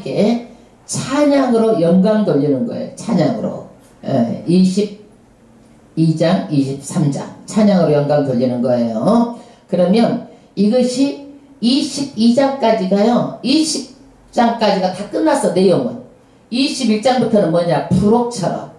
하나님께 찬양으로 영광 돌리는 거예요. 찬양으로. 22장 23장 찬양으로 영광 돌리는 거예요. 그러면 이것이 22장까지가요 20장까지가 다 끝났어. 내용은 21장부터는 뭐냐, 부록처럼.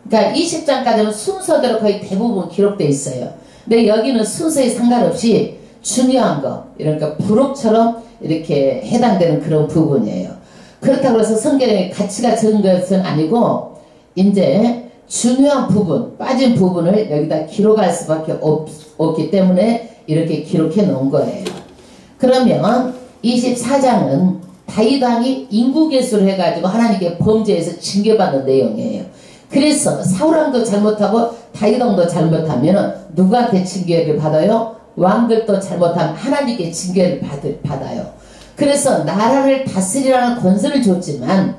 그러니까 20장까지는 순서대로 거의 대부분 기록되어 있어요. 근데 여기는 순서에 상관없이 중요한 거, 그러니까 부록처럼 이렇게 해당되는 그런 부분이에요. 그렇다고 해서 성경에 가치가 적은 것은 아니고 이제 중요한 부분, 빠진 부분을 여기다 기록할 수밖에 없기 때문에 이렇게 기록해 놓은 거예요. 그러면 24장은 다윗 왕이 인구개수를 해가지고 하나님께 범죄해서 징계받는 내용이에요. 그래서 사울왕도 잘못하고 다윗 왕도 잘못하면 누구한테 징계를 받아요? 왕들도 잘못하면 하나님께 징계를 받아요. 그래서 나라를 다스리라는 권세를 줬지만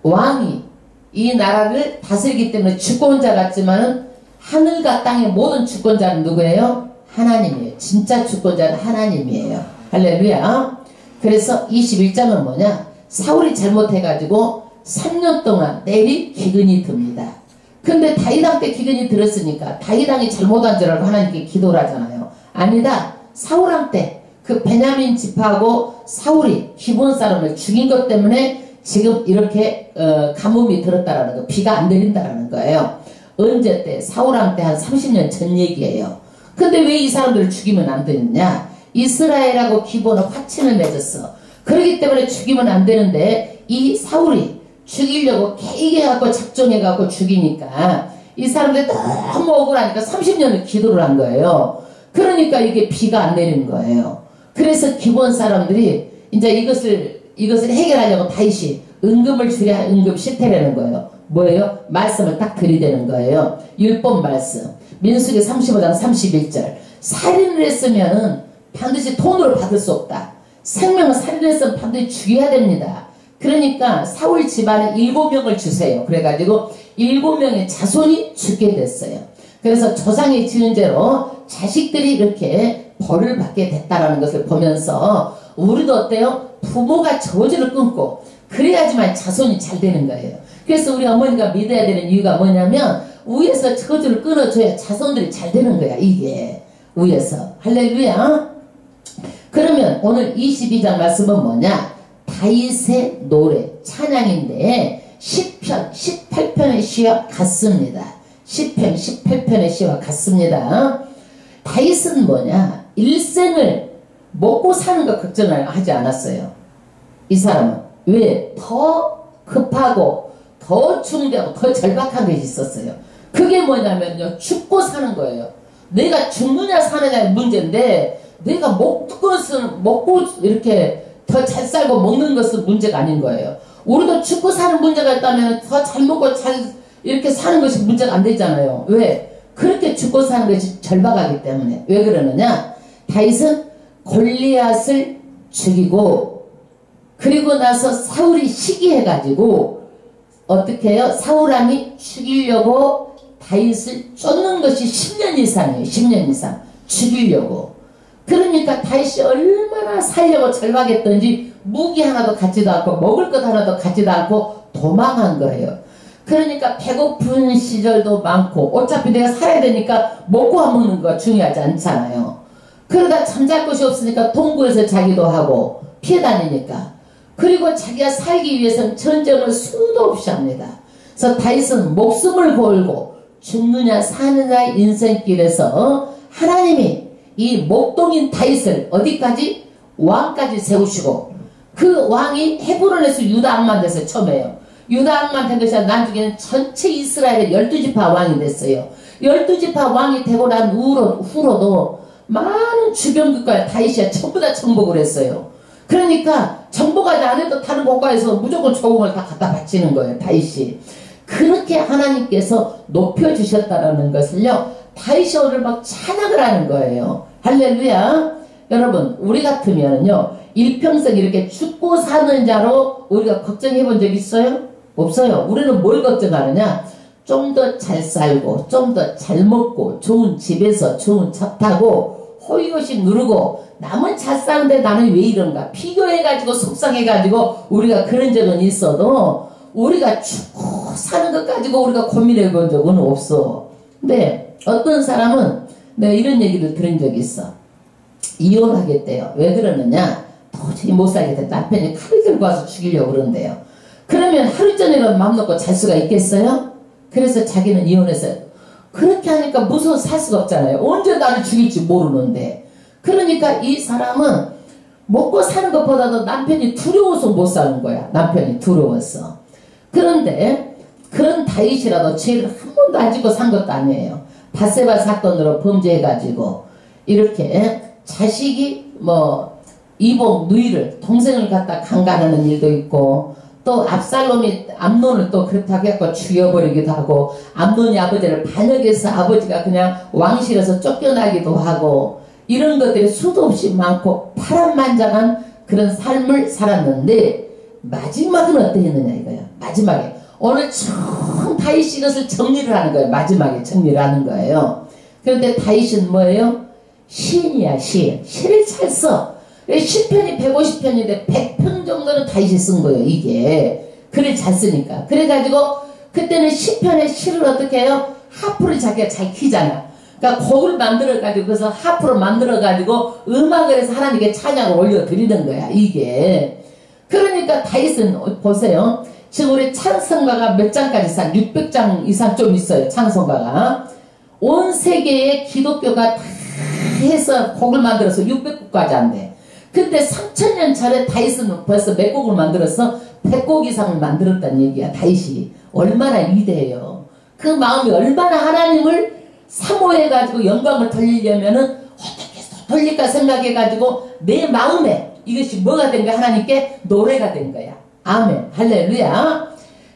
왕이 이 나라를 다스리기 때문에 주권자 같지만은 하늘과 땅의 모든 주권자는 누구예요? 하나님이에요. 진짜 주권자는 하나님이에요. 할렐루야. 그래서 21장은 뭐냐? 사울이 잘못해가지고 3년 동안 내리 기근이 듭니다. 근데 다윗왕 때 기근이 들었으니까 다윗왕이 잘못한 줄 알고 하나님께 기도를 하잖아요. 아니다. 사울왕 때 그 베냐민 지파하고 사울이 기브온 사람을 죽인 것 때문에 지금 이렇게 가뭄이 들었다라는 거, 비가 안 내린다라는 거예요. 언제 때? 사울왕 때 한 30년 전 얘기예요. 근데 왜 이 사람들을 죽이면 안 되느냐? 이스라엘하고 기브온은 화친을 맺었어. 그렇기 때문에 죽이면 안 되는데 이 사울이 죽이려고 계획해갖고 작정해갖고 죽이니까 이 사람들이 너무 억울하니까 30년을 기도를 한 거예요. 그러니까 이게 비가 안 내리는 거예요. 그래서 기브온 사람들이 이제 이것을 해결하려고 다윗이 은금을 주랴 은금 실패라는 거예요. 뭐예요? 말씀을 딱 들이대는 거예요. 율법 말씀. 민수기 35장 31절. 살인을 했으면은 반드시 돈으로 받을 수 없다. 생명을 살인했으면 반드시 죽여야 됩니다. 그러니까 사울 집안에 7명을 주세요. 그래가지고 7명의 자손이 죽게 됐어요. 그래서 조상이 지은 죄로 자식들이 이렇게 벌을 받게 됐다라는 것을 보면서 우리도 어때요? 부모가 저주를 끊고 그래야지만 자손이 잘 되는 거예요. 그래서 우리 어머니가 믿어야 되는 이유가 뭐냐면 위에서 저주를 끊어줘야 자손들이 잘 되는 거야. 이게 위에서. 할렐루야. 그러면 오늘 22장 말씀은 뭐냐? 다윗의 노래, 찬양인데 10편, 18편의 시와 같습니다. 10편, 18편의 시와 같습니다. 다윗은 뭐냐? 일생을 먹고 사는 거 걱정을 하지 않았어요. 이 사람은. 왜? 더 급하고 더 중대하고 더 절박한 것이 있었어요. 그게 뭐냐면요, 죽고 사는 거예요. 내가 죽느냐 사느냐의 문제인데 내가 먹고 이렇게 더 잘 살고 먹는 것은 문제가 아닌 거예요. 우리도 죽고 사는 문제가 있다면 더 잘 먹고 잘 이렇게 사는 것이 문제가 안 되잖아요. 왜? 그렇게 죽고 사는 것이 절박하기 때문에. 왜 그러느냐? 다윗은 골리앗을 죽이고 그리고 나서 사울이 시기해가지고 어떻게 해요? 사울왕이 죽이려고 다윗을 쫓는 것이 10년 이상이에요. 10년 이상 죽이려고. 그러니까 다윗이 얼마나 살려고 절박했던지 무기 하나도 갖지도 않고 먹을 것 하나도 갖지도 않고 도망한 거예요. 그러니까 배고픈 시절도 많고 어차피 내가 살아야 되니까 먹고 안 먹는 거 중요하지 않잖아요. 그러다 잠잘 곳이 없으니까 동굴에서 자기도 하고 피해 다니니까. 그리고 자기가 살기 위해서는 전쟁을 수도 없이 합니다. 그래서 다윗은 목숨을 걸고 죽느냐 사느냐 인생길에서 하나님이 이 목동인 다윗을 어디까지? 왕까지 세우시고 그 왕이 헤브론에서 유다 왕만 됐어요. 처음에요. 유다 왕만 된 것이 아니라 나중에는 전체 이스라엘의 12지파 왕이 됐어요. 12지파 왕이 되고 난 후로도 많은 주변 국가에 다윗이 전부 다 정복을 했어요. 그러니까 정복하지 안 해도 다른 국가에서 무조건 조공을 다 갖다 바치는 거예요. 다윗이. 그렇게 하나님께서 높여주셨다는 것을요. 다윗이 오늘 막 찬양을 하는 거예요. 할렐루야. 여러분 우리 같으면요. 일평생 이렇게 죽고 사는 자로 우리가 걱정해 본 적 있어요? 없어요. 우리는 뭘 걱정하느냐? 좀 더 잘 살고 좀 더 잘 먹고 좋은 집에서 좋은 차 타고 호의호식 누르고 남은 잘 사는데 나는 왜 이런가 비교해가지고 속상해가지고 우리가 그런 적은 있어도 우리가 죽고 사는 것 가지고 우리가 고민해 본 적은 없어. 근데 어떤 사람은 내가 이런 얘기를 들은 적이 있어. 이혼하겠대요. 왜 그러느냐, 도저히 못 살겠대. 남편이 칼을 들고 와서 죽이려고 그런대요. 그러면 하루 전이라도 마음 놓고 잘 수가 있겠어요? 그래서 자기는 이혼했어요. 그렇게 하니까 무서워서 살 수가 없잖아요. 언제 나를 죽일지 모르는데. 그러니까 이 사람은 먹고 사는 것보다도 남편이 두려워서 못 사는 거야. 남편이 두려워서. 그런데 그런 다윗이라도 죄를 한 번도 안 짓고 산 것도 아니에요. 바세바 사건으로 범죄해가지고 이렇게 자식이 이복 누이를 동생을 갖다 강간하는 일도 있고, 또 압살롬이 암논을 또 그렇다고 해서 죽여버리기도 하고, 암논이 아버지를 반역해서 아버지가 그냥 왕실에서 쫓겨나기도 하고, 이런 것들이 수도 없이 많고 파란만장한 그런 삶을 살았는데 마지막은 어땠느냐 이거예요. 마지막에 오늘 처음 다윗이 이것을 정리를 하는 거예요. 마지막에 정리를 하는 거예요. 그런데 다윗은 뭐예요? 시인이야. 시를 잘 써. 시편이 150편인데 100편 정도는 다윗이 쓴 거예요. 이게 글을 잘 쓰니까. 그래가지고 그때는 시편의 시를 어떻게 해요? 하프를 자기가 잘 키잖아. 그러니까 곡을 만들어가지고 그래서 하프로 만들어가지고 음악을 해서 하나님께 찬양을 올려드리는 거야. 이게 그러니까 다윗은 보세요. 지금 우리 찬송가가 몇 장까지 산 600장 이상 좀 있어요. 찬송가가 온 세계에 기독교가 다 해서 곡을 만들어서 600곡까지 안 돼. 근데 3000년 전에 다윗은 벌써 몇 곡을 만들어서 100곡 이상을 만들었다는 얘기야. 다윗이 얼마나 위대해요. 그 마음이 얼마나 하나님을 사모해가지고 영광을 돌리려면은 어떻게 해서 돌릴까 생각해가지고 내 마음에 이것이 뭐가 된 거야? 하나님께 노래가 된 거야. 아멘. 할렐루야.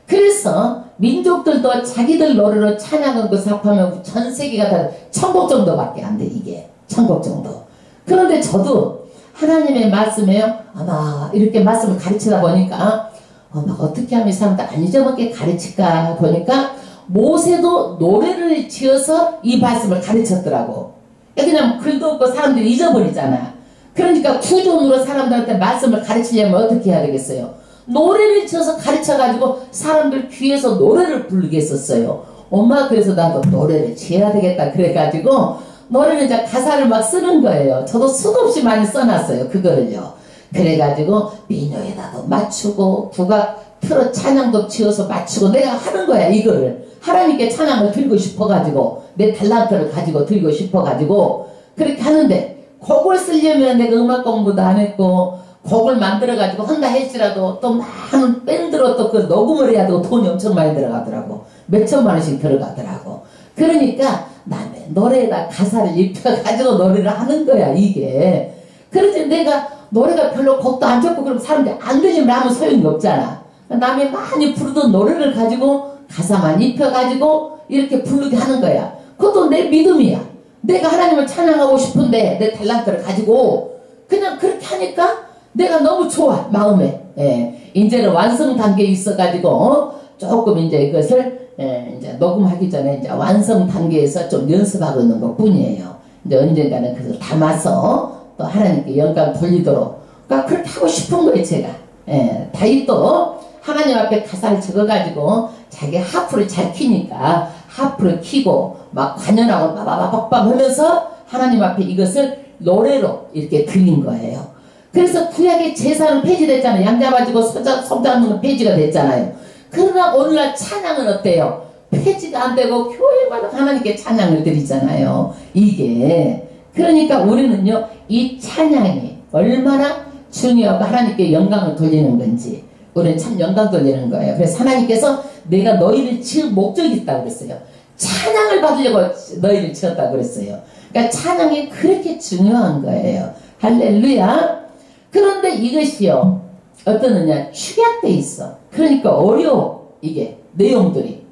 그래서 민족들도 자기들 노래로 찬양한 거 합하면 전 세계가 다 1000곡 정도밖에 안 돼. 이게 1000곡 정도. 그런데 저도 하나님의 말씀에요. 아마 이렇게 말씀을 가르치다 보니까 어떻게 하면 이 사람들 안 잊어먹게 가르칠까 보니까 모세도 노래를 지어서 이 말씀을 가르쳤더라고. 그냥 글도 없고 사람들이 잊어버리잖아. 그러니까 구존으로 사람들한테 말씀을 가르치려면 어떻게 해야 되겠어요? 노래를 지어서 가르쳐가지고 사람들 귀에서 노래를 부르게 했었어요. 엄마 그래서 나도 노래를 지어야 되겠다 그래가지고 노래는 이제 가사를 막 쓰는 거예요. 저도 수도 없이 많이 써놨어요. 그거를요. 그래가지고 민요에다도 맞추고 국악 틀어 찬양도 지어서 맞추고 내가 하는 거야. 이거를 하나님께 찬양을 드리고 싶어가지고 내 달란트를 가지고 드리고 싶어가지고 그렇게 하는데 곡을 쓰려면 내가 음악 공부도 안 했고 곡을 만들어가지고 한다 할지라도 또 많은 밴드로 또 그 녹음을 해야 되고 돈이 엄청 많이 들어가더라고. 몇천만 원씩 들어가더라고. 그러니까 남의 노래에다 가사를 입혀가지고 노래를 하는 거야 이게. 그러지 내가 노래가 별로 곡도 안 좋고 그럼 사람들이 안 들리면 하면 소용이 없잖아. 남이 많이 부르던 노래를 가지고 가사만 입혀가지고 이렇게 부르게 하는 거야. 그것도 내 믿음이야. 내가 하나님을 찬양하고 싶은데 내 탤런트를 가지고 그냥 그렇게 하니까 내가 너무 좋아 마음에. 예. 이제는 완성 단계에 있어가지고 조금 이제 이것을 이제 녹음하기 전에 이제 완성 단계에서 좀 연습하고 있는 것 뿐이에요. 이제 언젠가는 그걸 담아서 또 하나님께 영광 돌리도록. 그러니까 그렇게 하고 싶은 거예요 제가. 예. 다윗도 하나님 앞에 가사를 적어가지고 자기 하프를 잘 키니까 하프를 키고 막 관연하고 빠바바박박 하면서 하나님 앞에 이것을 노래로 이렇게 드린 거예요. 그래서 구약의 제사는 폐지됐잖아요. 양 잡아주고 손 잡는 폐지가 됐잖아요. 그러나 오늘날 찬양은 어때요? 폐지가 안 되고 교회마다 하나님께 찬양을 드리잖아요. 이게 그러니까 우리는요 이 찬양이 얼마나 중요하고 하나님께 영광을 돌리는 건지 우리는 참 영광 돌리는 거예요. 그래서 하나님께서 내가 너희를 지은 목적이 있다고 그랬어요. 찬양을 받으려고 너희를 지었다고 그랬어요. 그러니까 찬양이 그렇게 중요한 거예요. 할렐루야. 그런데 이것이요 어떠느냐 축약돼 있어. 그러니까 어려워. 이게 내용들이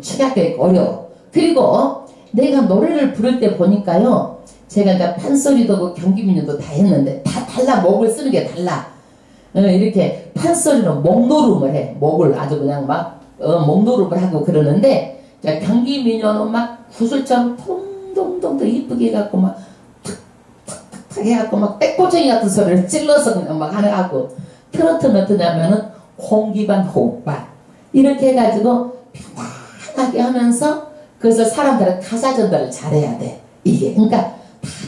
축약돼 있고 어려워. 그리고 내가 노래를 부를 때 보니까요 제가 이제 판소리도 그 경기민요도 다 했는데 다 달라. 목을 쓰는 게 달라. 이렇게 판소리는 목노름을 해. 목을 아주 그냥 막 목노름을 하고 그러는데 경기민요는 막 구슬처럼 통통통 이쁘게 해갖고 막 해갖고 막 떼꼬쟁이 같은 소리를 찔러서 그냥 막 하고, 트로트는 어떠냐면은 공기반 호흡반 이렇게 해가지고 편안하게 하면서 그래서 사람들은 가사 전달을 잘해야 돼. 이게 그러니까 다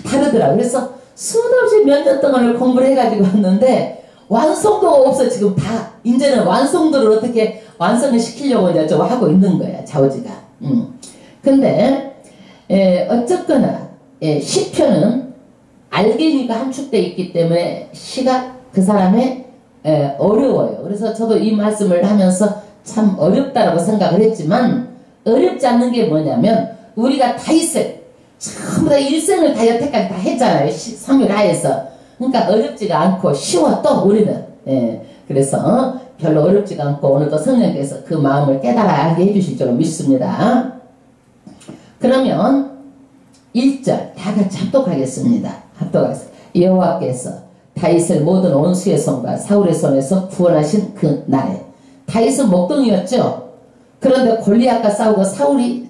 다르더라고. 그래서 수없이 몇 년 동안을 공부를 해가지고 왔는데 완성도가 없어. 지금 다 이제는 완성도를 어떻게 완성을 시키려고 이제 좀 하고 있는 거야, 좌우지가. 근데 어쨌거나 시편은 알갱이가 함축되어 있기 때문에 시가 그 사람의 어려워요. 그래서 저도 이 말씀을 하면서 참 어렵다라고 생각을 했지만, 어렵지 않는 게 뭐냐면 우리가 다윗을 전부 다 일생을 다 여태까지 다 했잖아요. 삼위라에서. 그러니까 어렵지가 않고 쉬워 또 우리는. 그래서 별로 어렵지가 않고 오늘도 성령께서 그 마음을 깨달아 알게 해주실 줄로 믿습니다. 그러면 1절 다 같이 합독하겠습니다. 여호와께서 다윗을 모든 원수의 손과 사울의 손에서 구원하신 그 날에. 다윗은 목동이었죠. 그런데 골리앗과 싸우고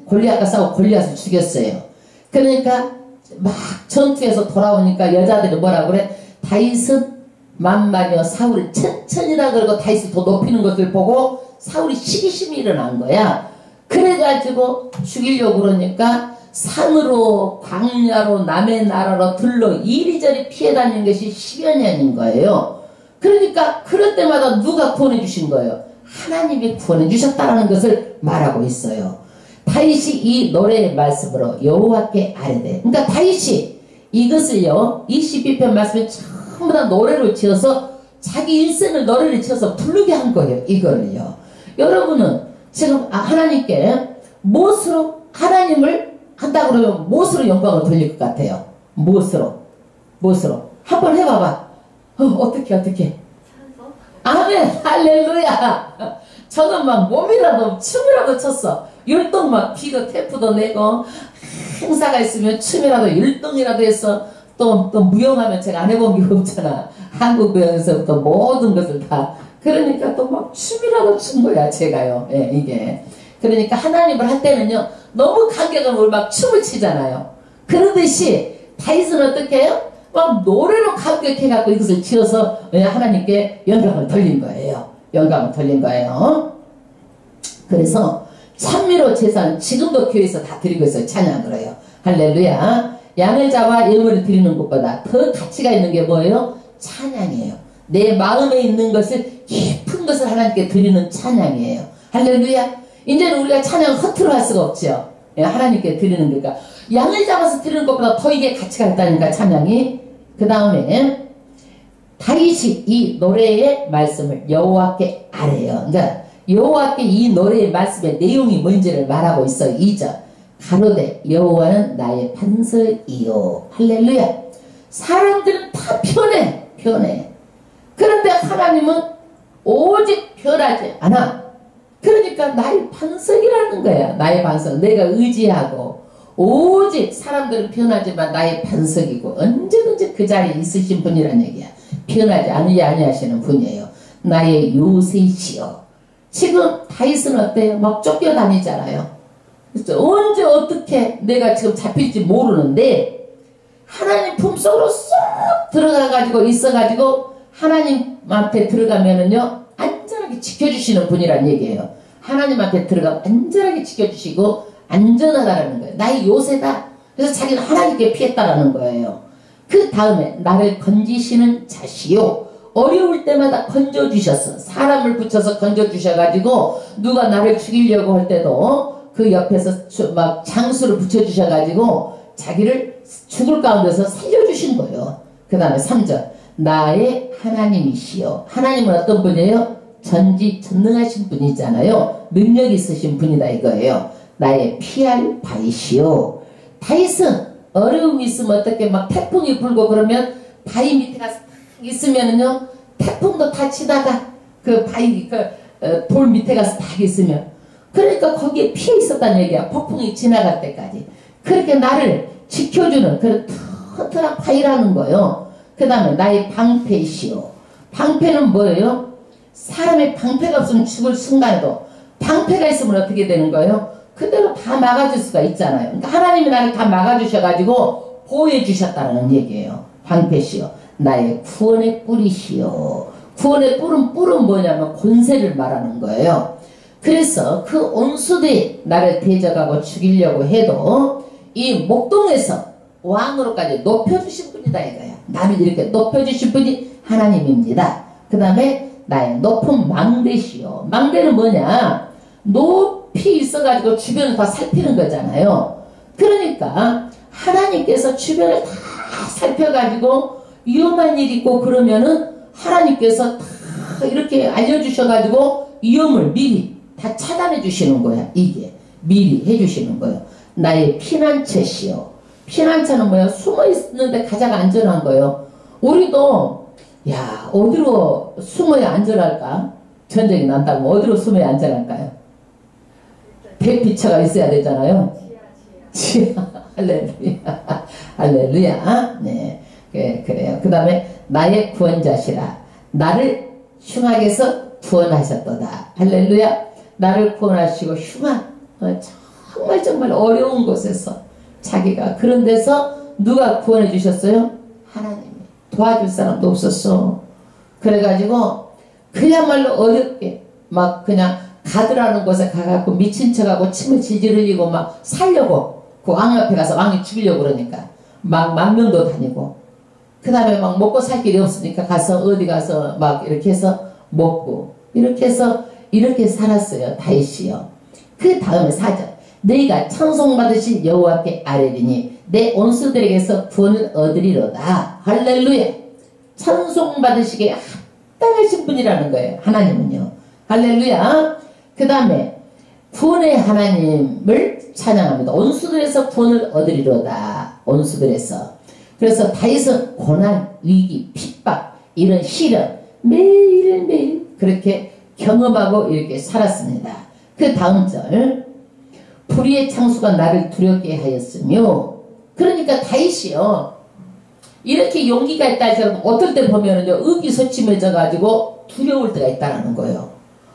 골리앗과 싸우고 골리앗을 죽였어요. 그러니까 막 전투에서 돌아오니까 여자들이 뭐라 그래? 다윗은 만만이요 사울을 천천히라 그러고 다윗을 더 높이는 것을 보고 사울이 시기심이 일어난 거야. 그래가지고 죽이려고 그러니까 산으로 광야로 남의 나라로 들러 이리저리 피해 다니는 것이 10여 년인 거예요. 그러니까 그럴 때마다 누가 구원해 주신 거예요? 하나님이 구원해 주셨다라는 것을 말하고 있어요. 다윗이 이 노래의 말씀으로 여호와께 아뢰되, 그러니까 다윗이 이것을요 22편 말씀에 전부 다 노래로 지어서 자기 일생을 노래를 지어서 부르게 한 거예요. 이거를요. 여러분은 지금 하나님께 무엇으로 하나님을 한다고 그러면 무엇으로 영광을 돌릴 것 같아요? 무엇으로 한번 해봐봐. 어떻게 아멘 할렐루야. 저는 막 몸이라도 춤이라도 췄어. 율동 막 비도 테프도 내고 행사가 있으면 춤이라도 율동이라도 해서 또 무용하면 제가 안 해본 게 없잖아. 한국 무용에서부터 모든 것을 다. 그러니까 또 막 춤이라도 춘 거야 제가요. 이게 그러니까 하나님을 할 때는요 너무 감격을 막 춤을 치잖아요. 그러듯이 다윗은 어떻게 해요? 막 노래로 감격해갖고 이것을 지어서 하나님께 영광을 돌린 거예요. 영광을 돌린 거예요. 그래서 찬미로 제사는 지금도 교회에서 다 드리고 있어요. 찬양을 해요. 할렐루야. 양을 잡아 예물을 드리는 것보다 더 가치가 있는 게 뭐예요? 찬양이에요. 내 마음에 있는 것을 깊은 것을 하나님께 드리는 찬양이에요. 할렐루야. 이제는 우리가 찬양을 허투루 할 수가 없죠. 하나님께 드리는 거니까 양을 잡아서 드리는 것보다 더 이게 가치가 있다니까 찬양이. 그 다음에 다윗이 이 노래의 말씀을 여호와께 아뢰요. 그러니까 여호와께 이 노래의 말씀의 내용이 뭔지를 말하고 있어요. 2절 가로되 여호와는 나의 반석이요. 할렐루야. 사람들은 다 편해. 그런데 하나님은 오직 변하지 않아. 그러니까 나의 반석이라는 거야. 나의 반석. 내가 의지하고 오직 사람들은 변하지만 나의 반석이고 언제든지 그 자리에 있으신 분이란 얘기야. 변하지 아니하시는 분이에요. 나의 요새시여. 지금 다윗은 어때요? 막 쫓겨다니잖아요. 그래서 언제 어떻게 내가 지금 잡힐지 모르는데 하나님 품속으로 쏙 들어가가지고 있어가지고 하나님한테 들어가면은요 안전하게 지켜주시는 분이란 얘기예요. 하나님한테 들어가면 안전하게 지켜주시고 안전하다라는 거예요. 나의 요새다. 그래서 자기는 하나님께 피했다라는 거예요. 그 다음에 나를 건지시는 자시요. 어려울 때마다 건져주셨어. 사람을 붙여서 건져주셔가지고 누가 나를 죽이려고 할 때도 그 옆에서 막 장수를 붙여주셔가지고 자기를 죽을 가운데서 살려주신 거예요. 그 다음에 3절 나의 하나님이시여. 하나님은 어떤 분이에요? 전지전능하신 분이잖아요. 능력 있으신 분이다 이거예요. 나의 피할 바위시여. 다윗은 어려움이 있으면 어떻게 막 태풍이 불고 그러면 바위 밑에 가서 있으면은요 태풍도 다 치다가 그 바위 돌 밑에 가서 딱 있으면 그러니까 거기에 피해 있었다는 얘기야. 폭풍이 지나갈 때까지. 그렇게 나를 지켜주는 그런 튼튼한 바위라는 거예요. 그 다음에 나의 방패시오. 방패는 뭐예요? 사람의 방패가 없으면 죽을 순간에도 방패가 있으면 어떻게 되는 거예요? 그대로 다 막아줄 수가 있잖아요. 그러니까 하나님이 나를 다 막아주셔가지고 보호해 주셨다는 얘기예요. 방패시요 나의 구원의 뿔이시요. 구원의 뿔은 뭐냐면 권세를 말하는 거예요. 그래서 그 온수들이 나를 대적하고 죽이려고 해도 이 목동에서 왕으로까지 높여주신 분이다 이거야. 나를 이렇게 높여주신 분이 하나님입니다. 그 다음에 나의 높은 망대시요. 망대는 뭐냐? 높이 있어가지고 주변을 다 살피는 거잖아요. 그러니까 하나님께서 주변을 다 살펴가지고 위험한 일 있고 그러면은 하나님께서 다 이렇게 알려주셔가지고 위험을 미리 다 차단해 주시는 거야. 이게 미리 해주시는 거예요. 나의 피난처시요. 피난처는 뭐야? 숨어 있는데 가장 안전한 거예요. 우리도 야 어디로 숨어야 안전할까? 전쟁이 난다고 어디로 숨어야 안전할까요? 대피처가 있어야 되잖아요. 지하. 할렐루야. 할렐루야. 네. 그래요. 그 다음에 나의 구원자시라. 나를 흉악에서 구원하셨도다. 할렐루야. 나를 구원하시고 흉악 정말 어려운 곳에서 자기가 그런 데서 누가 구원해 주셨어요? 하나님이. 도와줄 사람도 없었어. 그래가지고 그야말로 어렵게 막 그냥 가드라는 곳에 가갖고 미친 척하고 침을 질질 흘리고 막 살려고 그 왕 앞에 가서 왕이 죽이려고 그러니까 막 만명도 다니고 그 다음에 막 먹고 살 길이 없으니까 가서 어디 가서 막 이렇게 해서 먹고 이렇게 해서 이렇게 살았어요. 다윗이요. 그 다음에 4절 너희가 찬송받으신 여호와께 아뢰리니 내 온수들에게서 구원을 얻으리로다. 할렐루야. 찬송받으시기에 합당하신 분이라는 거예요. 하나님은요. 할렐루야. 그 다음에 구원의 하나님을 찬양합니다. 온수들에서 구원을 얻으리로다. 온수들에서. 그래서 다윗은 고난, 위기, 핍박 이런 시련 매일매일 그렇게 경험하고 이렇게 살았습니다. 그 다음 절 불의의 창수가 나를 두렵게 하였으며 그러니까 다윗이요 이렇게 용기가 있다 할지라도 어떨 때 보면은요 의기소침해져 가지고 두려울 때가 있다라는 거예요.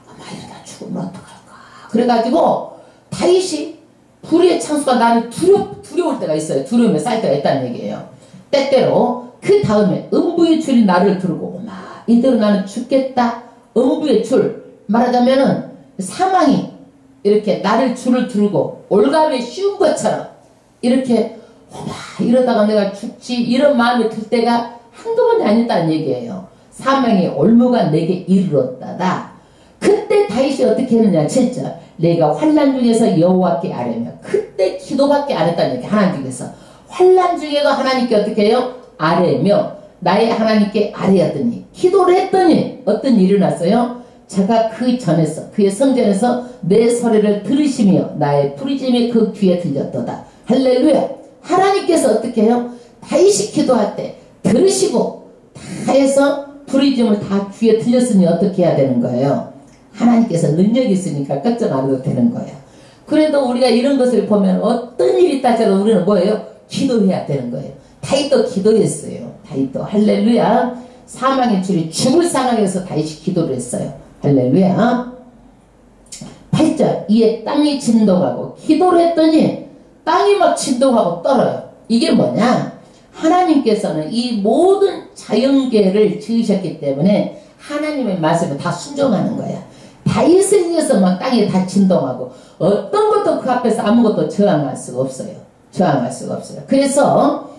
아마 이러다 죽으면 어떡할까. 그래가지고 다윗이 불의의 창수가 나를 두려울 때가 있어요. 두려움에 쌓일 때가 있다는 얘기예요. 때때로 그 다음에 음부의 줄이 나를 두르고 막 이대로 나는 죽겠다. 음부의 줄 말하자면은 사망이 이렇게 나를 줄을 두르고 올가미에 씌운 것처럼 이렇게 이러다가 내가 죽지 이런 마음이 들 때가 한두 번이 아니다는 얘기예요. 사망의 올무가 내게 이르렀다다. 그때 다윗이 어떻게 했느냐 7절 내가 환난 중에서 여호와께 아뢰며 그때 기도밖에 안 했다는 얘기. 하나님 중에서 환난 중에도 하나님께 어떻게 해요? 아뢰며 나의 하나님께 아뢰었더니 기도를 했더니 어떤 일이 일어났어요? 제가 그 전에서 그의 성전에서 내 소리를 들으시며 나의 부르짖음이 그 귀에 들렸도다. 할렐루야. 하나님께서 어떻게 해요? 다윗이 기도할 때 들으시고 다 해서 부르짖음을 다 귀에 들렸으니 어떻게 해야 되는 거예요? 하나님께서 능력이 있으니까 걱정 안 해도 되는 거예요. 그래도 우리가 이런 것을 보면 어떤 일이 있다지라도 우리는 뭐예요? 기도해야 되는 거예요. 다윗도 기도했어요. 다윗도 할렐루야. 사망의 줄이 죽을 상황에서 다윗이 기도를 했어요. 할렐루야. 8절 이에 땅이 진동하고 기도를 했더니 땅이 막 진동하고 떨어요. 이게 뭐냐? 하나님께서는 이 모든 자연계를 지으셨기 때문에 하나님의 말씀을 다 순종하는 거야. 다윗을 위해서 막 땅이 다 진동하고 어떤 것도 그 앞에서 아무것도 저항할 수가 없어요. 저항할 수가 없어요. 그래서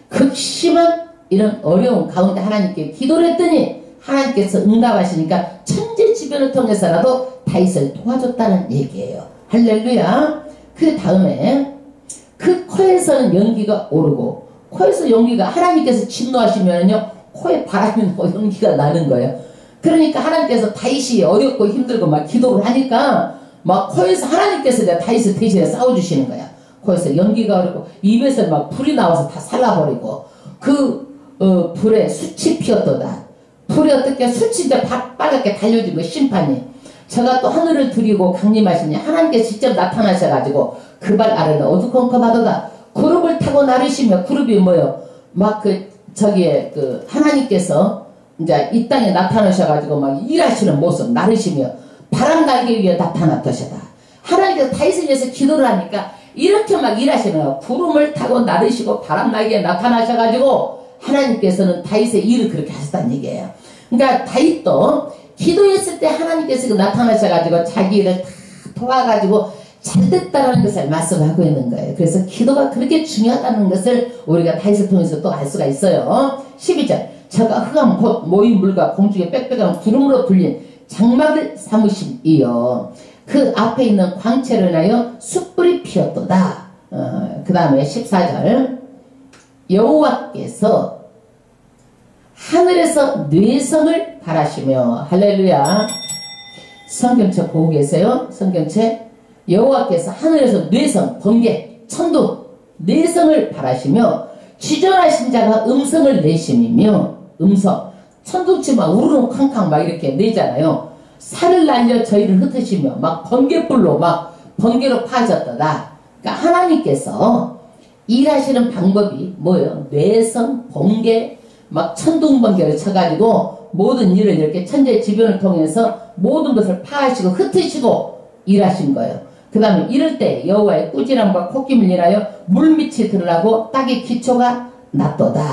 극심한 이런 어려운 가운데 하나님께 기도를 했더니 하나님께서 응답하시니까 천재지변을 통해서라도 다윗을 도와줬다는 얘기예요. 할렐루야. 그 다음에 그 코에서는 연기가 오르고 코에서 연기가 하나님께서 진노하시면요 코에 바람이 나고 연기가 나는 거예요. 그러니까 하나님께서 다윗이 어렵고 힘들고 막 기도를 하니까 막 코에서 하나님께서 다윗을 대신에 싸워주시는 거야. 코에서 연기가 오르고 입에서 막 불이 나와서 다 살라버리고 그 불에 숯이 피었도다. 불이 어떻게 숯이 이제 빨갛게 달려진 거 심판이. 제가 또 하늘을 드리고 강림하시니 하나님께서 직접 나타나셔가지고 그 발 아래는 어두컴컴하도다. 그룹을 타고 나르시며 그룹이 뭐요? 막 저기에 하나님께서 이제 이 땅에 나타나셔가지고 막 일하시는 모습 나르시며 바람 날개 위에 나타났더시다. 하나님께서 다윗을 위해서 기도를 하니까 이렇게 막 일하시는 거예요. 구름을 타고 나르시고 바람 날개에 나타나셔가지고 하나님께서는 다윗의 일을 그렇게 하셨다는 얘기예요. 그러니까 다윗도 기도했을 때 하나님께서 나타나셔가지고 자기 일을 다 도와가지고 잘됐다라는 것을 말씀하고 있는 거예요. 그래서 기도가 그렇게 중요하다는 것을 우리가 다윗을 통해서 또 알 수가 있어요. 12절 저가 흑암 곧 모인 물과 공중에 빽빽한 구름으로 불린 장막을 삼으심이요 그 앞에 있는 광채를 인하여 숯불이 피었도다. 그 다음에 14절 여호와께서 하늘에서 뇌성을 바라시며 할렐루야. 성경책 보고 계세요? 성경책 여호와께서 하늘에서 뇌성, 번개, 천둥, 뇌성을 바라시며 지존하신 자가 음성을 내심이며 음성, 천둥치 막 우르르 쾅쾅 막 이렇게 내잖아요. 살을 날려 저희를 흩으시며 막 번개불로 막 번개로 파졌다다. 그러니까 하나님께서 일하시는 방법이 뭐예요? 뇌성, 번개, 막 천둥 번개를 쳐가지고 모든 일을 이렇게 천재지변을 통해서 모든 것을 파하시고 흩으시고 일하신 거예요. 그 다음에 이럴 때 여호와의 꾸지람과 콧김을 인하여 물밑이 드러나고 땅의 기초가 났도다.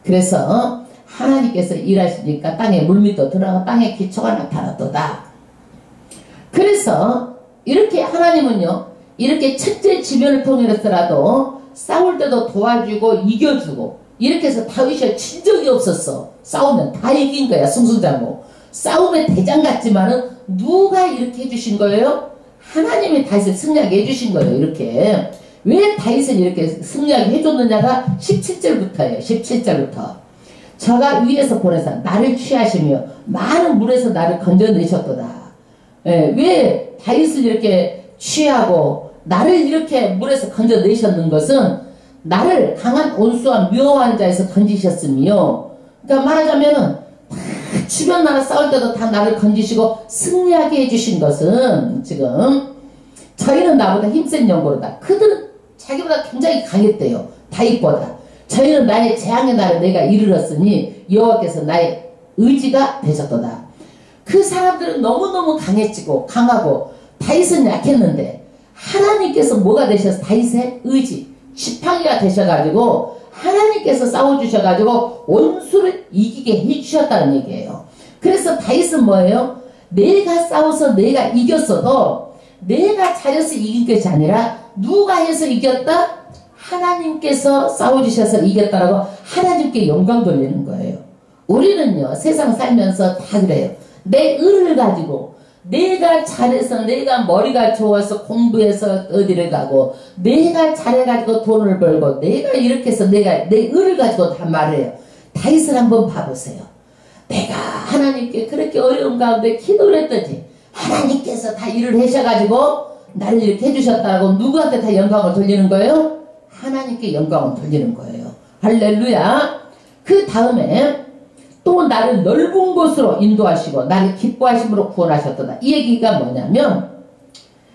그래서 하나님께서 일하시니까 땅에 물밑도 드러나고 땅의 기초가 나타났도다. 그래서 이렇게 하나님은요 이렇게 천재지변을 통해서라도 싸울 때도 도와주고 이겨주고 이렇게 해서 다윗이 친 적이 없었어. 싸우면 다 이긴 거야. 승승장구. 싸움의 대장 같지만은 누가 이렇게 해주신 거예요? 하나님이 다윗을 승리하게 해주신 거예요. 이렇게. 왜 다윗을 이렇게 승리하게 해줬느냐가 17절부터예요. 17절부터. 저가 위에서 보내사 나를 취하시며 많은 물에서 나를 건져내셨도다. 예, 왜 다윗을 이렇게 취하고 나를 이렇게 물에서 건져내셨는 것은 나를 강한 온수와 묘한 자에서 건지셨으며 그러니까 말하자면은 주변 나라 싸울 때도 다 나를 건지시고 승리하게 해주신 것은 지금 저희는 나보다 힘센 영고로다. 그들은 자기보다 굉장히 강했대요. 다윗보다. 저희는 나의 재앙의 날에 내가 이르렀으니 여호와께서 나의 의지가 되셨도다. 그 사람들은 너무너무 강해지고 강하고 다윗은 약했는데 하나님께서 뭐가 되셔서 다윗의 의지 지팡이가 되셔가지고 하나님께서 싸워주셔가지고 원수를 이기게 해주셨다는 얘기예요. 그래서 다윗은 뭐예요? 내가 싸워서 내가 이겼어도 내가 잘해서 이긴 것이 아니라 누가 해서 이겼다? 하나님께서 싸워주셔서 이겼다라고 하나님께 영광 돌리는 거예요. 우리는요 세상 살면서 다 그래요. 내 을을 가지고 내가 잘해서 내가 머리가 좋아서 공부해서 어디를 가고 내가 잘해가지고 돈을 벌고 내가 이렇게 해서 내가 내 을을 가지고 다 말해요. 다윗을 한번 봐보세요. 내가 하나님께 그렇게 어려운 가운데 기도를 했더니 하나님께서 다 일을 하셔가지고 나를 이렇게 해주셨다고 누구한테 다 영광을 돌리는 거예요? 하나님께 영광을 돌리는 거예요. 할렐루야. 그 다음에 또 나를 넓은 곳으로 인도하시고 나를 기뻐하심으로 구원하셨도다. 이 얘기가 뭐냐면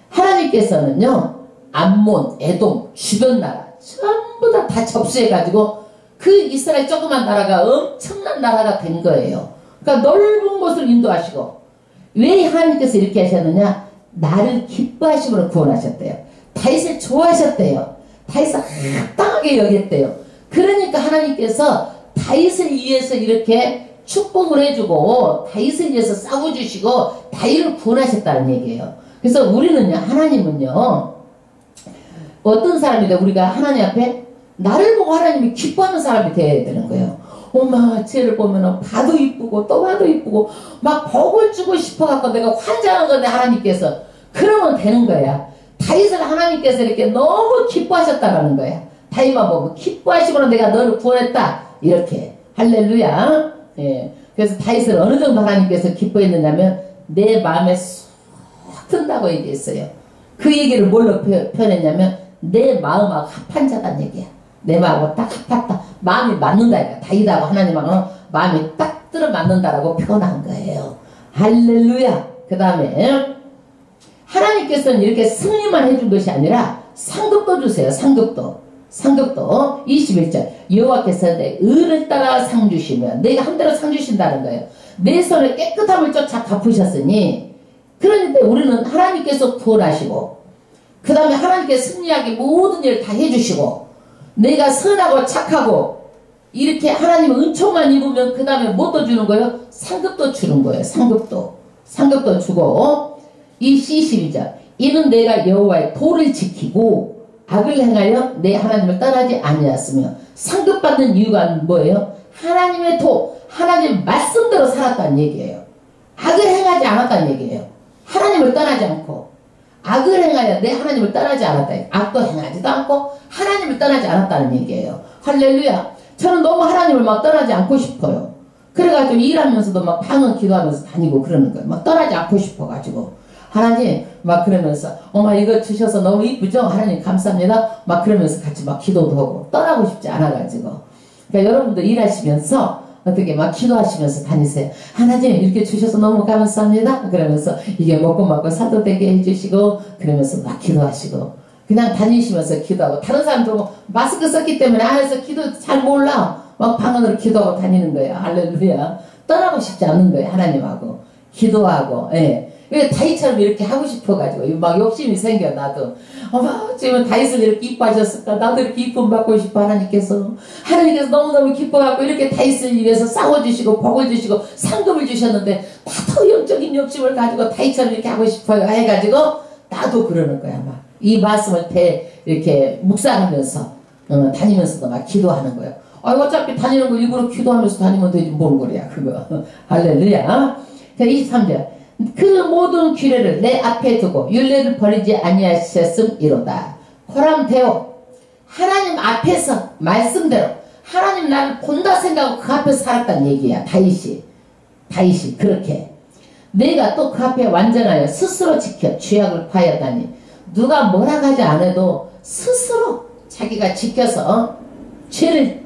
하나님께서는요 암몬, 에돔, 주변 나라 전부 다 접수해가지고 그 이스라엘 조그만 나라가 엄청난 나라가 된 거예요. 그러니까 넓은 곳을 인도하시고 왜 하나님께서 이렇게 하셨느냐? 나를 기뻐하심으로 구원하셨대요. 다윗을 좋아하셨대요. 다윗을 합당하게 여겼대요. 그러니까 하나님께서 다윗을 위해서 이렇게 축복을 해주고 다윗을 위해서 싸워주시고 다윗을 구원하셨다는 얘기예요. 그래서 우리는요 하나님은요 어떤 사람이다 우리가 하나님 앞에 나를 보고 하나님이 기뻐하는 사람이 되어야 되는 거예요. 엄마 쟤를 보면은 봐도 이쁘고 또 봐도 이쁘고 막 복을 주고 싶어갖고 내가 환장한 건데 하나님께서 그러면 되는 거야. 다윗을 하나님께서 이렇게 너무 기뻐하셨다라는 거야. 다윗만 보면 기뻐하시므로 내가 너를 구원했다 이렇게 할렐루야. 예. 그래서 다윗을 어느 정도 하나님께서 기뻐했느냐면 내 마음에 쏙 든다고 얘기했어요. 그 얘기를 뭘로 표현했냐면 내 마음하고 합한 자단 얘기야. 내 마음하고 딱 합했다. 마음이 맞는다. 다윗하고 하나님하고는 마음이 딱 들어맞는다라고 표현한 거예요. 할렐루야. 그 다음에 하나님께서는 이렇게 승리만 해준 것이 아니라 상급도 주세요. 상급도 21절 여호와께서 내 의를 따라 상 주시면 내가 한 대로 상 주신다는 거예요. 내 손에 깨끗함을 쫓아 갚으셨으니 그러니까 우리는 하나님께서 구원하시고 그 다음에 하나님께 승리하게 모든 일을 다 해주시고 내가 선하고 착하고 이렇게 하나님 은총만 입으면 그 다음에 뭣도 주는 거예요? 상급도 주는 거예요. 상급도 주고. 이 C12절 이는 내가 여호와의 도를 지키고 악을 행하여 내 하나님을 떠나지 아니하였으며 상급받는 이유가 뭐예요? 하나님의 도, 하나님 말씀대로 살았다는 얘기예요. 악을 행하지 않았다는 얘기예요. 하나님을 떠나지 않고 악을 행하여 내 하나님을 떠나지 않았다. 악도 행하지도 않고 하나님을 떠나지 않았다는 얘기예요. 할렐루야. 저는 너무 하나님을 막 떠나지 않고 싶어요. 그래가지고 일하면서도 막 방언 기도하면서 다니고 그러는 거예요. 막 떠나지 않고 싶어가지고 하나님 막 그러면서 엄마 이거 주셔서 너무 이쁘죠? 하나님 감사합니다. 막 그러면서 같이 막 기도도 하고 떠나고 싶지 않아가지고. 그러니까 여러분도 일하시면서 어떻게 막 기도하시면서 다니세요. 하나님 이렇게 주셔서 너무 감사합니다. 그러면서 이게 먹고 먹고 살도 되게 해주시고 그러면서 막 기도하시고 그냥 다니시면서 기도하고 다른 사람도 뭐 마스크 썼기 때문에 안에서 기도 잘 몰라. 막 방언으로 기도하고 다니는 거예요. 할렐루야. 떠나고 싶지 않는 거예요. 하나님하고 기도하고. 예. 다윗처럼 이렇게 하고 싶어가지고 막 욕심이 생겨. 나도 지금 다윗을 이렇게 이뻐하셨을까. 나도 이렇게 이쁨 받고 싶어. 하나님께서 너무너무 기뻐갖고 이렇게 다윗을 위해서 싸워주시고 복을 주시고 상급을 주셨는데 나도 영적인 욕심을 가지고 다윗처럼 이렇게 하고 싶어요 해가지고 나도 그러는 거야. 막 이 말씀을 이렇게 묵상하면서 다니면서도 막 기도하는 거예요. 어차피 다니는 거 일부러 기도하면서 다니면 되지 뭔 거야 그거. 할렐루야. 23절 그 모든 규례를 내 앞에 두고 율례를 버리지 아니하셨음이로다. 코람데오 하나님 앞에서 말씀대로 하나님 나를 본다 생각하고 그 앞에서 살았다는 얘기야. 다윗이 그렇게 내가 또 그 앞에 완전하여 스스로 지켜 죄악을 파하였다니 누가 뭐라 하지 않아도 스스로 자기가 지켜서 죄를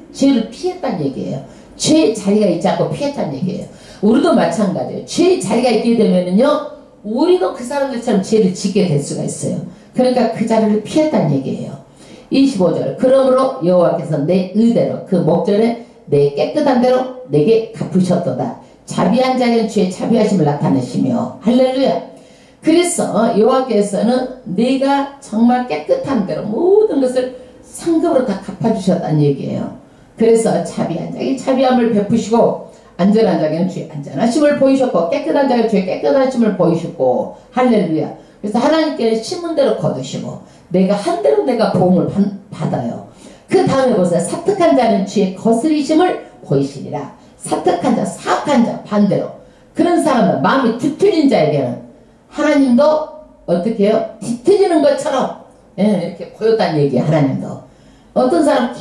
피했다는 얘기예요. 죄의 자리가 있지 않고 피했다는 얘기예요. 우리도 마찬가지예요. 죄의 자리가 있게 되면은요, 우리도 그 사람들처럼 죄를 짓게 될 수가 있어요. 그러니까 그 자리를 피했다는 얘기예요. 25절 그러므로 여호와께서 내 의대로 그 목전에 내 깨끗한 대로 내게 갚으셨도다. 자비한 자에게는 주의 자비하심을 나타내시며 할렐루야. 그래서 여호와께서는 내가 정말 깨끗한 대로 모든 것을 상급으로 다 갚아주셨다는 얘기예요. 그래서 자비한 자에게 자비함을 베푸시고 안전한 자에게는 주의 안전하심을 보이셨고 깨끗한 자에게 주의 깨끗하심을 보이셨고 할렐루야. 그래서 하나님께 심은 대로 거두시고 내가 한 대로 내가 보응을 받아요. 그 다음에 보세요. 사특한 자는 주의 거스리심을 보이시리라. 사특한 자, 사악한 자 반대로 그런 사람은 마음이 뒤틀린 자에게는 하나님도 어떻게 해요? 뒤틀리는 것처럼 이렇게 보였다는 얘기예요. 하나님도 어떤 사람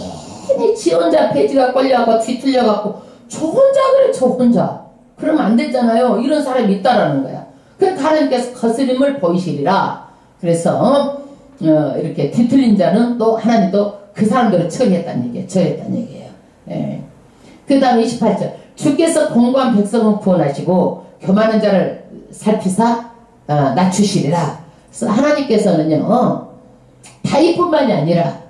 괜히 지 혼자 배지가 걸려갖고 뒤틀려갖고 저 혼자 그래 저 혼자 그러면 안 되잖아요. 이런 사람이 있다라는 거야. 그러니까 하나님께서 거스림을 보이시리라. 그래서 이렇게 뒤틀린 자는 또 하나님도 그 사람들을 처리했다는 얘기예요. 그 다음에 28절 주께서 공고한 백성은 구원하시고 교만한 자를 살피사 낮추시리라. 그래서 하나님께서는요 다윗뿐만이 아니라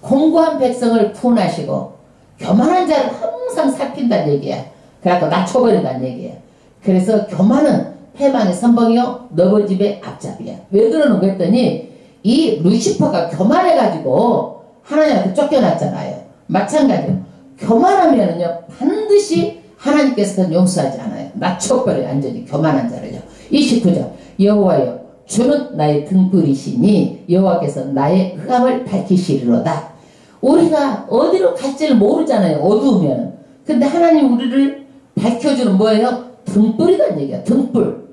공고한 백성을 구원하시고 교만한 자를 항상 살핀다는 얘기야. 그래갖고 낮춰버린다는 얘기야. 그래서 교만은 패망의 선봉이요 너버 집의 앞잡이야. 왜 그러는 거 했더니 이 루시퍼가 교만해가지고 하나님한테 쫓겨났잖아요. 마찬가지로 교만하면은요 반드시 하나님께서는 용서하지 않아요. 낮춰버려요. 완전히 교만한 자를요. 29절 여호와여 주는 나의 등불이시니 여호와께서 나의 흑암을 밝히시리로다. 우리가 어디로 갈지를 모르잖아요. 어두우면. 근데 하나님 우리를 밝혀주는 뭐예요? 등불이란 얘기야. 등불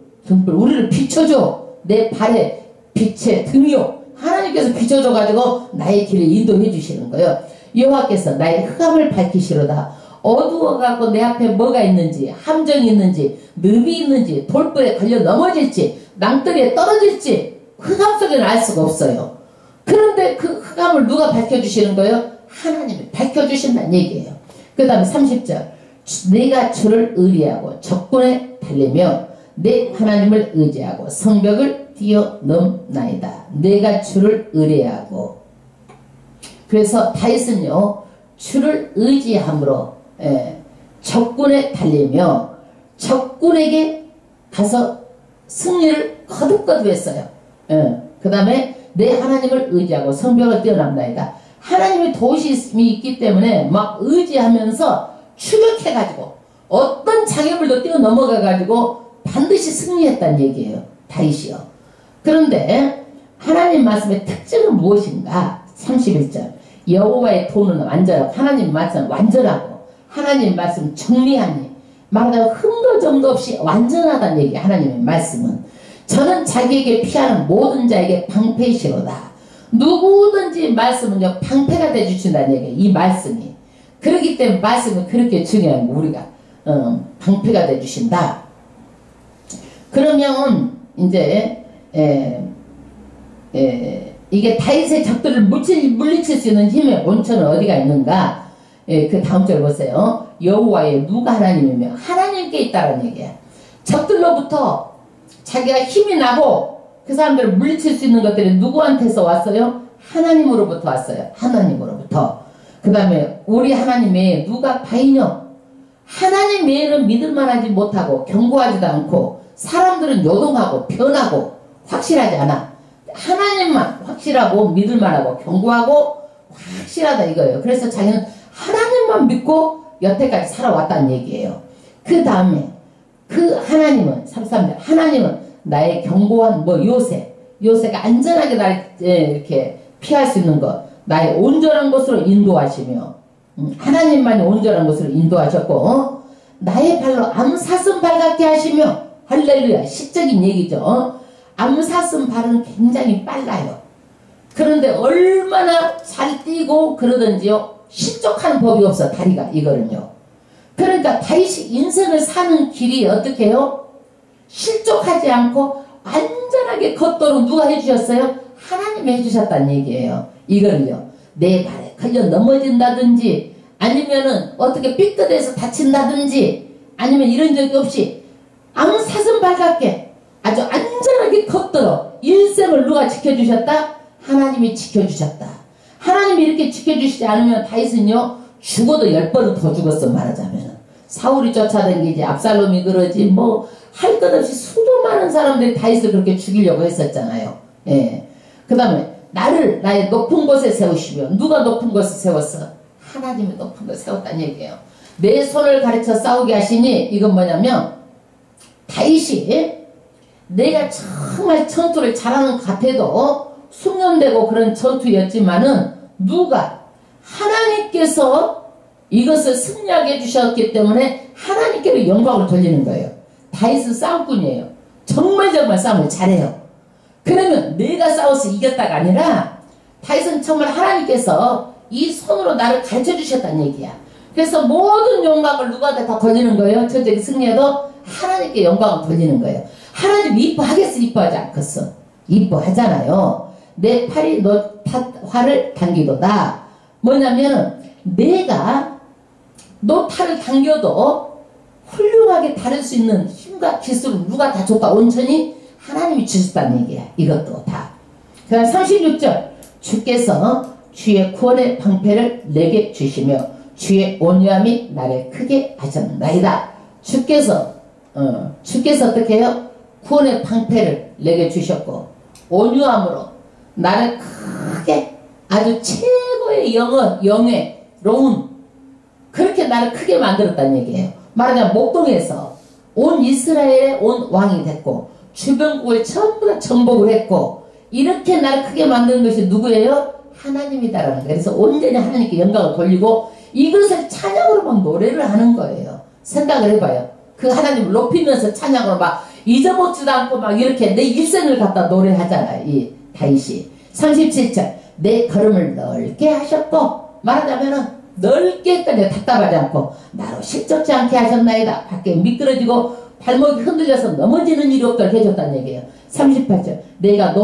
우리를 비춰줘. 내 발에 빛의 등이요. 하나님께서 비춰줘가지고 나의 길을 인도해 주시는 거예요. 여호와께서 나의 흑암을 밝히시로다. 어두워갖고 내 앞에 뭐가 있는지, 함정이 있는지, 늪이 있는지, 돌불에 걸려 넘어질지, 낭떠리에 떨어질지 흑암 속에는 알 수가 없어요. 그런데 그 흑암을 누가 밝혀주시는 거예요? 하나님이 밝혀주신다는 얘기예요. 그 다음에 30절 내가 주를 의리하고 적군에 달리며 내 하나님을 의지하고 성벽을 뛰어넘나이다. 내가 주를 의리하고. 그래서 다윗은요 주를 의지함으로 적군에 달리며 적군에게 가서 승리를 거듭거듭했어요. 그 다음에 내 하나님을 의지하고 성벽을 뛰어넘나이다. 하나님의 도우심이 있기 때문에 막 의지하면서 추격해가지고 어떤 장애물도 뛰어넘어가가지고 반드시 승리했다는 얘기예요. 다윗이요. 그런데 하나님 말씀의 특징은 무엇인가? 31절 여호와의 도는 완전하고 하나님 말씀 완전하고 하나님 말씀 정리하니 말하자면 흠도 점도 없이 완전하다는 얘기예요. 하나님의 말씀은 저는 자기에게 피하는 모든 자에게 방패시로다. 누구든지 말씀은요 방패가 되주신다는 얘기예요. 이 말씀이 그렇기 때문에 말씀은 그렇게 중요한 거 우리가 방패가 되주신다. 그러면 이제 이게 다윗의 적들을 물리칠 수 있는 힘의 원천은 어디가 있는가? 그 다음 절 보세요. 여호와의 누가 하나님이며 하나님께 있다는 얘기야. 적들로부터 자기가 힘이 나고 그 사람들을 물리칠 수 있는 것들이 누구한테서 왔어요? 하나님으로부터 왔어요. 하나님으로부터. 그 다음에 우리 하나님 외에 누가 바이뇨? 하나님 외에는 믿을만하지 못하고 견고하지도 않고 사람들은 요동하고 변하고 확실하지 않아. 하나님만 확실하고 믿을만하고 견고하고 확실하다 이거예요. 그래서 자기는 하나님만 믿고 여태까지 살아왔다는 얘기예요. 그 다음에 그 하나님은 33절 하나님은 나의 견고한 요새가 안전하게 나를 이렇게 피할 수 있는 것 나의 온전한 곳으로 인도하시며 하나님만이 온전한 곳으로 인도하셨고 나의 발로 암사슴 발 같게 하시며 할렐루야 시적인 얘기죠. 암사슴 발은 굉장히 빨라요. 그런데 얼마나 잘 뛰고 그러든지요 실족하는 법이 없어 다리가 이거는요. 그러니까 다윗이 인생을 사는 길이 어떻게 해요? 실족하지 않고 안전하게 걷도록 누가 해주셨어요? 하나님이 해주셨다는 얘기예요. 이거는요 내 발에 걸려 넘어진다든지 아니면은 어떻게 삐끗해서 다친다든지 아니면 이런 적이 없이 암사슴 발 같게 아주 안전하게 걷도록 일생을 누가 지켜주셨다? 하나님이 지켜주셨다. 하나님이 이렇게 지켜주시지 않으면 다윗은요 죽어도 10번은 더 죽었어 말하자면. 사울이 쫓아다니지 압살롬이 그러지 뭐 할 것 없이 수도 많은 사람들이 다윗을 그렇게 죽이려고 했었잖아요. 예. 그 다음에 나를 나의 높은 곳에 세우시며 누가 높은 곳에 세웠어? 하나님이 높은 곳에 세웠다는 얘기예요. 내 손을 가르쳐 싸우게 하시니 이건 뭐냐면 다윗이 내가 정말 전투를 잘하는 것 같아도 숙련되고 그런 전투였지만은 누가 하나님께서 이것을 승리하게 해주셨기 때문에 하나님께로 영광을 돌리는 거예요. 다윗은 싸움꾼이에요. 정말 싸움을 잘해요. 그러면 내가 싸워서 이겼다가 아니라 다윗은 정말 하나님께서 이 손으로 나를 가르쳐 주셨다는 얘기야. 그래서 모든 영광을 누구한테 다 돌리는 거예요. 전쟁 승리해도 하나님께 영광을 돌리는 거예요. 하나님 이뻐하겠어? 이뻐하지 않겠어? 이뻐하잖아요. 내 팔이 너 활을 당기도다. 뭐냐면 내가 너 팔을 당겨도 훌륭하게 다룰 수 있는 힘과 기술을 누가 다 줬다? 온전히 하나님이 주셨다는 얘기야. 이것도 다. 그 다음 36절 주께서 주의 구원의 방패를 내게 주시며 주의 온유함이 나를 크게 하셨나이다. 주께서 어떻게 해요? 구원의 방패를 내게 주셨고 온유함으로 나를 크게 아주 최고의 영예로운 그렇게 나를 크게 만들었다는 얘기예요. 말하자면 목동에서 온 이스라엘의 온 왕이 됐고 주변국을 전부 다 정복을 했고 이렇게 나를 크게 만드는 것이 누구예요? 하나님이다라는 거예요. 그래서 온전히 하나님께 영광을 돌리고 이것을 찬양으로 막 노래를 하는 거예요. 생각을 해봐요. 그 하나님을 높이면서 찬양으로 막 잊어먹지도 않고 막 이렇게 내 일생을 갖다 노래하잖아요. 이 다윗이. 37절 내 걸음을 넓게 하셨고 말하자면은 넓게까지 답답하지 않고 나로 실족지 않게 하셨나이다. 밖에 미끄러지고 발목이 흔들려서 넘어지는 일이 없도록 해줬다는 얘기예요. 38절 내가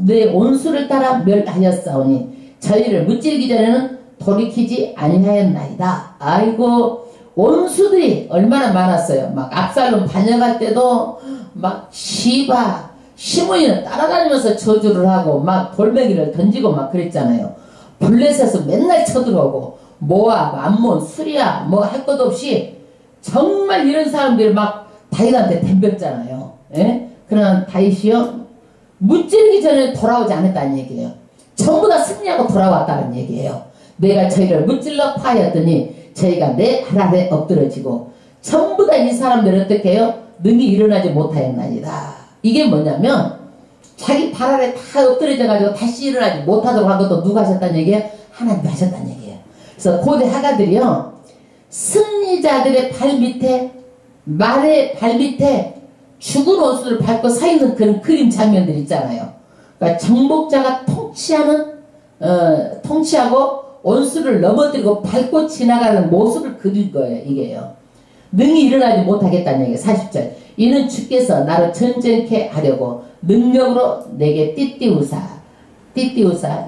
내 온수를 따라 멸하였사오니 저희를 무찌르기 전에는 돌이키지 아니하였나이다. 아이고 온수들이 얼마나 많았어요. 막 압살롬 반역할 때도 막 시바 시므이는 따라다니면서 저주를 하고 막 돌멩이를 던지고 막 그랬잖아요. 블레셋에서 맨날 쳐들어오고 모압, 암몬, 수리아 뭐 할 것 없이 정말 이런 사람들이 막 다윗한테 덤볐잖아요. 예? 그러나 다윗이요 무찌르기 전에 돌아오지 않았다는 얘기예요. 전부 다 승리하고 돌아왔다는 얘기예요. 내가 저희를 무찔러 파하였더니 저희가 내 발 아래 엎드러지고 전부 다 이 사람들은 어떻게 해요? 능히 일어나지 못하였나이다. 이게 뭐냐면 자기 발 아래 다 엎드려져 가지고 다시 일어나지 못하도록 한 것도 누가 하셨다는 얘기예요? 하나님이 하셨다는 얘기예요. 그래서 고대 하가들이요, 승리자들의 발 밑에, 말의 발 밑에 죽은 원수를 밟고 서 있는 그런 그림 장면들 있잖아요. 그러니까 정복자가 통치하고 원수를 넘어뜨리고 밟고 지나가는 모습을 그린 거예요. 이게요. 능히 일어나지 못하겠다는 얘기예요. 40절. 이는 주께서 나를 전쟁케 하려고 능력으로 내게 띠띠우사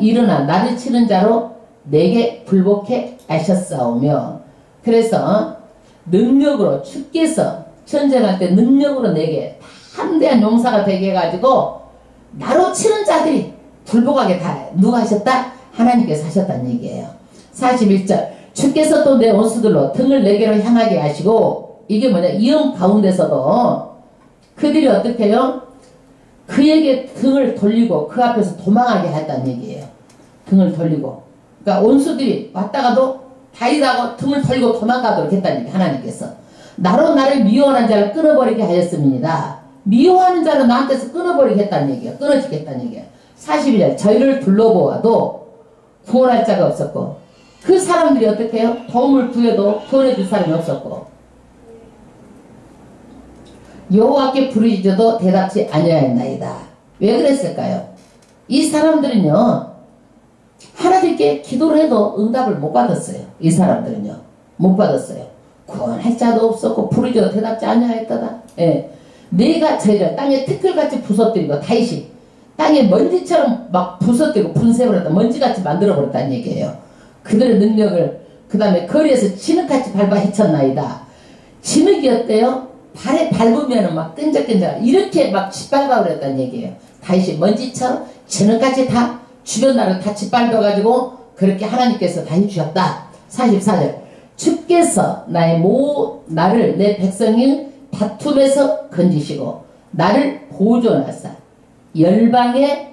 일어나 나를 치는 자로 내게 굴복해 하셨사오며. 그래서 능력으로 주께서 전쟁할 때 능력으로 내게 담대한 용사가 되게 해가지고 나로 치는 자들이 굴복하게 다 누가 하셨다? 하나님께서 하셨다는 얘기예요. 41절. 주께서 또 내 원수들로 등을 내게로 향하게 하시고, 이게 뭐냐, 위험 가운데서도 그들이 어떻게 해요? 그에게 등을 돌리고 그 앞에서 도망하게 했다는 얘기예요. 등을 돌리고. 그러니까 원수들이 왔다가도 다이다고 등을 돌리고 도망가도록 했다는 얘기. 하나님께서 나로 나를 미워하는 자를 끊어버리게 하였습니다. 미워하는 자를 나한테서 끊어버리게 했다는 얘기예요. 끊어지게 했다는 얘기예요. 41절. 저희를 둘러보아도 구원할 자가 없었고, 그 사람들이 어떻게 해요? 도움을 구해도 구원해줄 사람이 없었고, 여호와께 부르짖어도 대답지 아니하였나이다. 왜 그랬을까요? 이 사람들은요, 하나님께 기도를 해도 응답을 못 받았어요. 이 사람들은요, 못 받았어요. 구원할 자도 없었고 부르짖어도 대답지 아니하였다. 예. 내가 저희를 땅에 티끌같이 부서뜨리고, 다윗이 땅에 먼지처럼 막 부서뜨리고 분쇄버렸다, 먼지같이 만들어버렸다는 얘기예요. 그들의 능력을, 그 다음에 거리에서 진흙같이 밟아 헤쳤나이다. 진흙이 어때요? 발에 밟으면 막 끈적끈적 이렇게 막 짓밟아 버렸다는 얘기예요. 다윗이 먼지처럼 진흙같이 다 주변 나라를 다 짓밟아가지고 그렇게 하나님께서 다 해주셨다. 44절. 주께서 나를 내 백성의 다툼에서 건지시고 나를 보존하사 열방의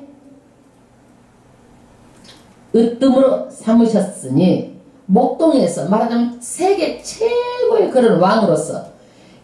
으뜸으로 삼으셨으니, 목동에서 말하자면 세계 최고의 그런 왕으로서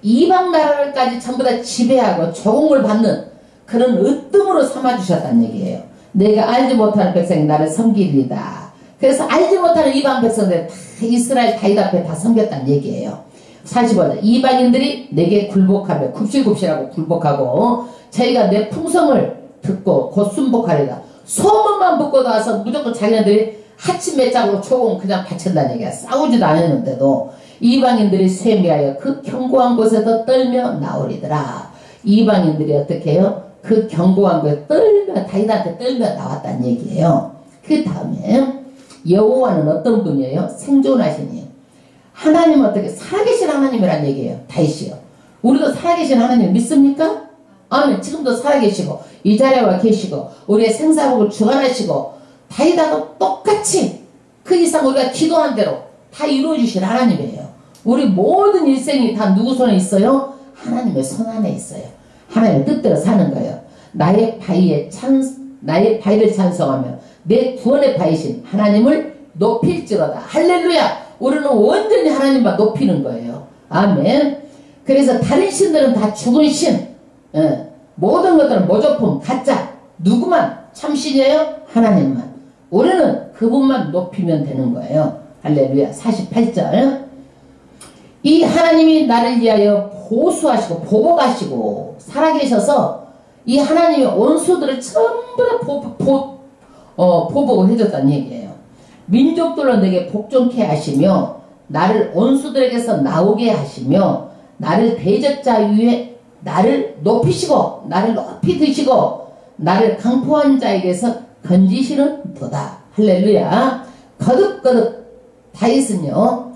이방 나라를까지 전부 다 지배하고 조공을 받는 그런 으뜸으로 삼아주셨다는 얘기예요. 내가 알지 못하는 백성이 나를 섬기리다. 그래서 알지 못하는 이방 백성들 다 이스라엘 다윗 앞에 다 섬겼다는 얘기예요. 45절. 이방인들이 내게 굴복하며 굽실굽실하고 굴복하고 저희가 내 풍성을 듣고 곧 순복하리다. 소문만 듣고 나와서 무조건 자기네들이 하치 몇 짝으로 조공 그냥 바친다는 얘기야. 싸우지도 않았는데도 이방인들이 쇠미하여 그 견고한 곳에서 떨며 나오리더라. 이방인들이 어떻게 해요? 그 견고한 곳에 떨며 다윗한테 떨며 나왔다는 얘기예요. 그 다음에 여호와는 어떤 분이에요? 생존하시니 하나님은 어떻게 살아계신 하나님이란 얘기예요. 다윗이요. 우리도 살아계신 하나님 믿습니까? 아멘. 지금도 살아계시고 이 자리에 와 계시고 우리의 생사복을 주관하시고 다윗하고 똑같이 그 이상 우리가 기도한 대로 다 이루어주신 하나님이에요. 우리 모든 일생이 다 누구 손에 있어요? 하나님의 손 안에 있어요. 하나님의 뜻대로 사는 거예요. 나의 바위를 찬송하며 내 구원의 바위신 하나님을 높일지로다. 할렐루야. 우리는 온전히 하나님만 높이는 거예요. 아멘. 그래서 다른 신들은 다 죽은 신, 모든 것들은 모조품, 가짜. 누구만 참신이에요? 하나님만. 우리는 그분만 높이면 되는 거예요. 할렐루야. 48절. 이 하나님이 나를 위하여 보수하시고 보복하시고 살아계셔서 이 하나님의 원수들을 전부 다 보복을 해줬다는 얘기예요. 민족들로 내게 복종케 하시며 나를 원수들에게서 나오게 하시며 나를 대적자 위에 나를 높이시고 나를 높이 드시고 나를 강포한 자에게서 건지시는 도다. 할렐루야. 거듭거듭 다윗은요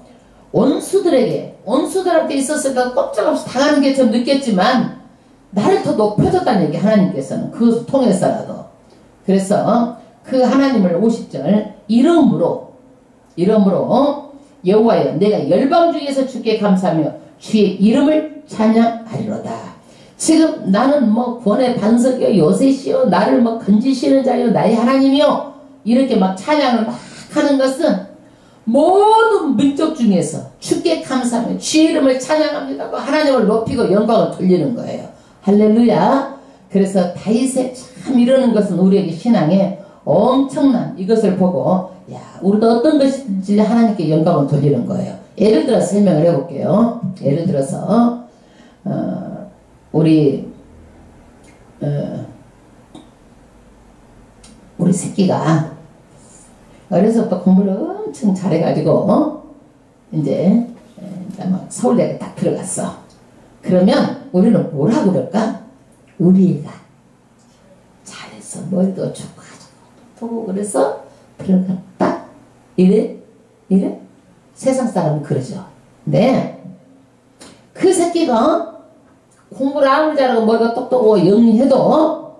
원수들한테 있었을 때 꼼짝없이 당하는 게 좀 느꼈지만 나를 더 높여줬다는 얘기. 하나님께서는 그것을 통해서라도. 그래서 그 하나님을 50절 이름으로 여호와여 내가 열방 중에서 주께 감사하며 주의 이름을 찬양하리로다. 지금 나는 뭐 구원의 반석이요 요새시요 나를 뭐 건지시는 자요 나의 하나님이요 이렇게 막 찬양을 막 하는 것은 모든 민족 중에서 주께 감사하며 주의 이름을 찬양합니다. 하나님을 높이고 영광을 돌리는 거예요. 할렐루야. 그래서 다윗의 참 이러는 것은 우리에게 신앙에 엄청난 이것을 보고 야 우리도 어떤 것인지 하나님께 영광을 돌리는 거예요. 예를 들어 설명을 해볼게요. 예를 들어서 우리 새끼가 어려서부터 공부를 엄청 잘해가지고 이제 막 서울대학에 딱 들어갔어. 그러면 우리는 뭐라고 그럴까? 우리 애가 잘해서 머리도 좋고 아주 그래서 들어갔다 이래 세상 사람은 그러죠. 네. 그 새끼가 공부를 아무리 잘하고 머리가 똑똑하고 영리해도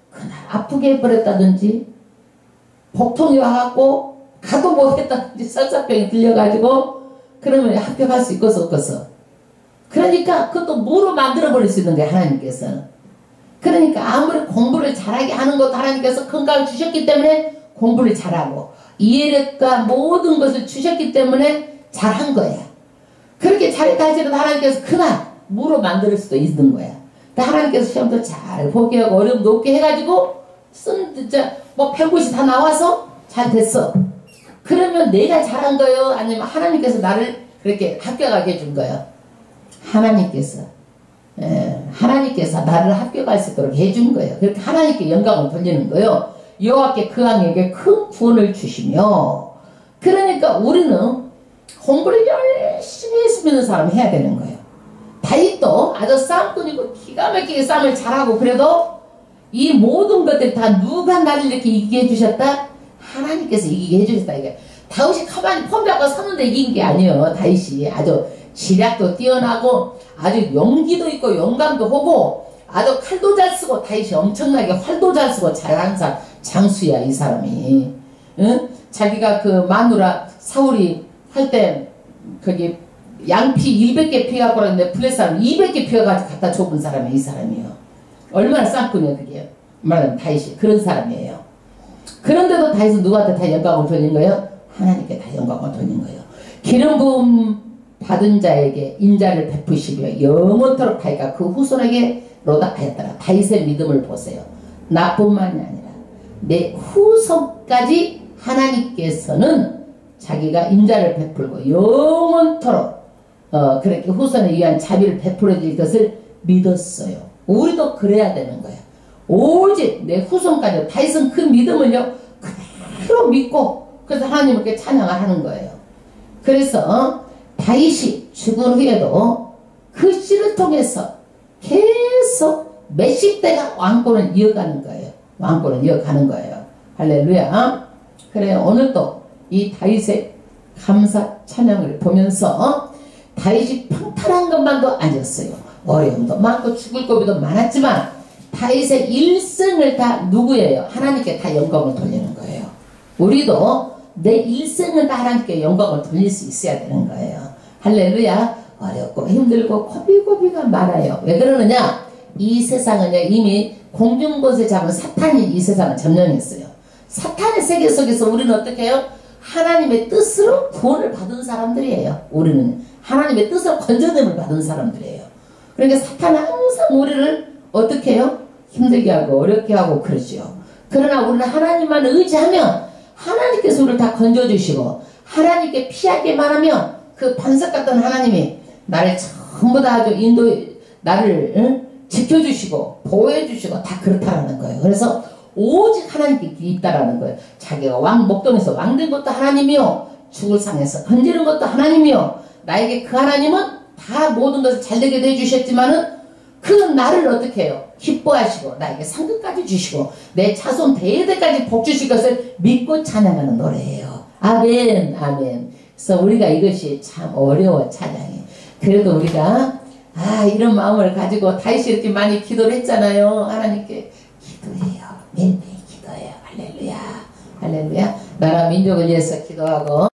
그날 아프게 해버렸다든지 복통이 와갖고 가도 못했다든지 설사병이 들려가지고 그러면 합격할 수 있겠어 없겠어. 그러니까 그것도 무로 만들어버릴 수 있는 거야 하나님께서는. 그러니까 아무리 공부를 잘하게 하는 것도 하나님께서 건강을 주셨기 때문에 공부를 잘하고 이해력과 모든 것을 주셨기 때문에 잘한 거야. 그렇게 잘했다 할지라도 하나님께서 그날 무로 만들 수도 있는 거야. 근데 하나님께서 시험도 잘 보게 하고 어려움도 없게 해가지고 진짜 뭐 별것이 다 나와서 잘 됐어. 그러면 내가 잘한 거예요? 아니면 하나님께서 나를 그렇게 합격하게 해준 거예요? 하나님께서 나를 합격할 수 있도록 해준 거예요. 그렇게 하나님께 영광을 돌리는 거예요. 여호와께 그 왕에게 큰 구원을 주시며. 그러니까 우리는 공부를 열심히 했으면 사람 해야 되는 거예요. 다윗도 아주 싸움꾼이고 기가 막히게 싸움을 잘하고 그래도 이 모든 것들 다 누가 나를 이렇게 이기게 해주셨다? 하나님께서 이기게 해주셨다. 이게 다윗이 가만히 폼잡고 서는데 이긴 게 아니에요. 다윗이 아주 지략도 뛰어나고 아주 용기도 있고 영감도 하고 아주 칼도 잘 쓰고 다윗이 엄청나게 활도 잘 쓰고 잘하는 사람 장수야 이 사람이. 응? 자기가 그 마누라 사울이 할 때 거기 양피 200개 피갖고 그랬는데 블레사람 200개 피어가지고 갖다 줘본 사람이 이 사람이에요. 얼마나 쌍꾼이야 그게. 말하면 다윗이 그런 사람이에요. 그런데도 다윗은 누구한테 다 영광을 돌린 거예요? 하나님께 다 영광을 돌린 거예요. 기름 부음 받은 자에게 인자를 베푸시며 영원토록 다윗과 그 후손에게 로다하였더라. 다윗의 믿음을 보세요. 나뿐만이 아니라 내 후손까지 하나님께서는 자기가 인자를 베풀고 영원토록 그렇게 후손에 의한 자비를 베풀어 줄 것을 믿었어요. 우리도 그래야 되는 거예요. 오직 내 후손까지. 다윗은 그 믿음을요 그대로 믿고 그래서 하나님께 찬양을 하는 거예요. 그래서 다윗이 죽은 후에도 그 씨를 통해서 계속 몇십 대가 왕권을 이어가는 거예요. 왕권을 이어가는 거예요. 할렐루야. 그래 오늘도 이 다윗의 감사 찬양을 보면서 다윗이 평탄한 것만도 아니었어요. 어려움도 많고 죽을 고비도 많았지만 다윗의 일생을 다 누구예요? 하나님께 다 영광을 돌리는 거예요. 우리도 내 일생을 다 하나님께 영광을 돌릴 수 있어야 되는 거예요. 할렐루야. 어렵고 힘들고 고비고비가 많아요. 왜 그러느냐? 이 세상은요 이미 공중곳에 잡은 사탄이 이 세상을 점령했어요. 사탄의 세계 속에서 우리는 어떻게 해요? 하나님의 뜻으로 구원을 받은 사람들이에요. 우리는 하나님의 뜻으로 건져냄을 받은 사람들이에요. 그러니까 사탄은 항상 우리를 어떻게 해요? 힘들게 하고 어렵게 하고 그러죠. 그러나 우리는 하나님만 의지하면 하나님께서 우리를 다 건져주시고 하나님께 피하기만 하면 그 반석 같은 하나님이 나를 전부 다 아주 나를 지켜주시고 보호해주시고 다 그렇다라는 거예요. 그래서 오직 하나님께 있다라는 거예요. 자기가 목동에서 왕된 것도 하나님이요 죽을 상에서 건지는 것도 하나님이요 나에게 그 하나님은 다 모든 것을 잘되게 해주셨지만은 그 나를 어떻게 해요? 기뻐하시고 나에게 상급까지 주시고 내 자손 대대까지 복 주실 것을 믿고 찬양하는 노래예요. 아멘 아멘. 그래서 우리가 이것이 참 어려워 찬양이. 그래도 우리가 이런 마음을 가지고 다윗이 이렇게 많이 기도를 했잖아요. 하나님께 기도해요. 매일매일 기도해요. 할렐루야 할렐루야. 나라 민족을 위해서 기도하고